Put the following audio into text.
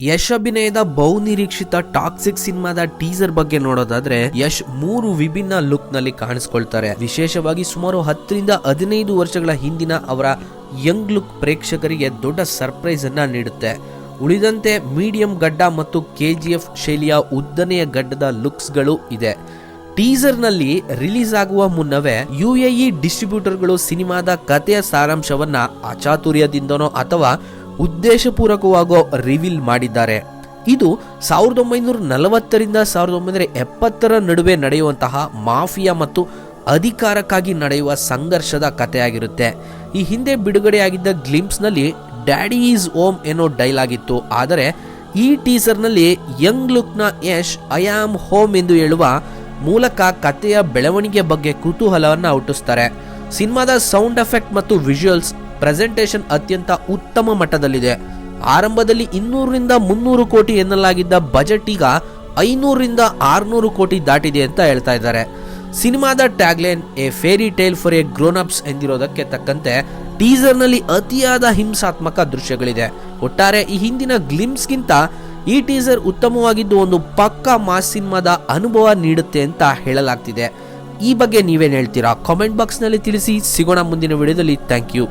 ಯಶ್ ಅಭಿನಯದ ಬಹುನಿರೀಕ್ಷಿತ ಟಾಕ್ಸಿಕ್ ಸಿನಿಮಾದ ಟೀಸರ್ ಬಗ್ಗೆ ನೋಡೋದಾದ್ರೆ ಯಶ್ 3 ವಿಭಿನ್ನ ಲುಕ್ ನಲ್ಲಿ ಕಾಣಿಸ್ಕೊಳ್ತಾರೆ. ವಿಶೇಷವಾಗಿ ಸುಮಾರು 10 ರಿಂದ 15 ವರ್ಷಗಳ ಹಿಂದಿನ ಅವರ ಯಂಗ್ ಲುಕ್ ಪ್ರೇಕ್ಷಕರಿಗೆ ದೊಡ್ಡ ಸರ್ಪ್ರೈಸ್ ಅನ್ನ ನೀಡುತ್ತೆ. ಉಳಿದಂತೆ ಮೀಡಿಯಂ ಗಡ್ಡ ಮತ್ತು KGF ಶೈಲಿಯ ಉದ್ದನೆಯ ಗಡ್ಡದ ಲುಕ್ಸ್ ಗಳು ಇದೆ. ಟೀಸರ್ ನಲ್ಲಿ ರಿಲೀಸ್ ಆಗುವ ಮುನ್ನವೇ UAE ಡಿಸ್ಟ್ರಿಬ್ಯೂಟರ್ಗಳು ಸಿನಿಮಾದ ಕಥೆಯ ಸಾರಾಂಶವನ್ನ ಅಚಾತುರ್ಯದಿಂದನೋ ಅಥವಾ ಉದ್ದೇಶಪೂರ್ವಕವಾಗೋ ರಿವೀಲ್ ಮಾಡಿದ್ದಾರೆ. ಇದು 1940 ರಿಂದ 1970 ನಡುವೆ ನಡೆಯುವಂತಹ ಮಾಫಿಯಾ ಮತ್ತು ಅಧಿಕಾರಕ್ಕಾಗಿ ನಡೆಯುವ ಸಂಘರ್ಷದ ಕಥೆಯಾಗಿರುತ್ತೆ. ಈ ಹಿಂದೆ ಬಿಡುಗಡೆಯಾಗಿದ್ದ ಗ್ಲಿಂಪ್ಸ್ ನಲ್ಲಿ ಡ್ಯಾಡಿ ಈಸ್ ಹೋಮ್ ಏನೋ ಡೈಲಾಗ್ ಇತ್ತು. ಆದರೆ ಈ ಟೀಸರ್ ನಲ್ಲಿ ಯಂಗ್ ಲುಕ್ ನ ಯಶ್ ಐ ಆಮ್ ಹೋಮ್ ಎಂದು ಹೇಳುವ ಮೂಲಕ ಕಥೆಯ ಬೆಳವಣಿಗೆ ಬಗ್ಗೆ ಕುತೂಹಲವನ್ನು ಹುಟ್ಟಿಸ್ತಾರೆ. ಸಿನಿಮಾದ ಸೌಂಡ್ ಎಫೆಕ್ಟ್ ಮತ್ತು ವಿಜುವಲ್ಸ್ ಪ್ರೆಸೆಂಟೇಷನ್ ಅತ್ಯಂತ ಉತ್ತಮ ಮಟ್ಟದಲ್ಲಿದೆ. ಆರಂಭದಲ್ಲಿ 200 ರಿಂದ 300 ಕೋಟಿ ಎನ್ನಲಾಗಿದ್ದ ಬಜೆಟ್ ಈಗ 500 ರಿಂದ 600 ಕೋಟಿ ದಾಟಿದೆ ಅಂತ ಹೇಳ್ತಾ ಇದ್ದಾರೆ. ಸಿನಿಮಾದ tagline a fairy tale for a grown ups ಎಂದಿರೋದಕ್ಕೆ ತಕ್ಕಂತೆ ಟೀಸರ್ ನಲ್ಲಿ ಅತಿಯಾದ ಹಿಂಸಾತ್ಮಕ ದೃಶ್ಯಗಳಿದೆ. ಒಟ್ಟಾರೆ ಈ ಹಿಂದಿನ ಗ್ಲಿಂಪ್ಸ್ಗಿಂತ ಈ ಟೀಸರ್ ಉತ್ತಮವಾಗಿದ್ದು ಒಂದು ಪಕ್ಕಾ ಮಾಸ್ ಸಿನಿಮಾದ ಅನುಭವ ನೀಡುತ್ತೆ ಅಂತ ಹೇಳಲಾಗ್ತಿದೆ. ಈ ಬಗ್ಗೆ ನೀವೇನು ಹೇಳ್ತೀರಾ? ಕಾಮೆಂಟ್ ಬಾಕ್ಸ್ ನಲ್ಲಿ ತಿಳಿಸಿ. ಸಿಗೋಣ ಮುಂದಿನ ವಿಡಿಯೋದಲ್ಲಿ. Thank you.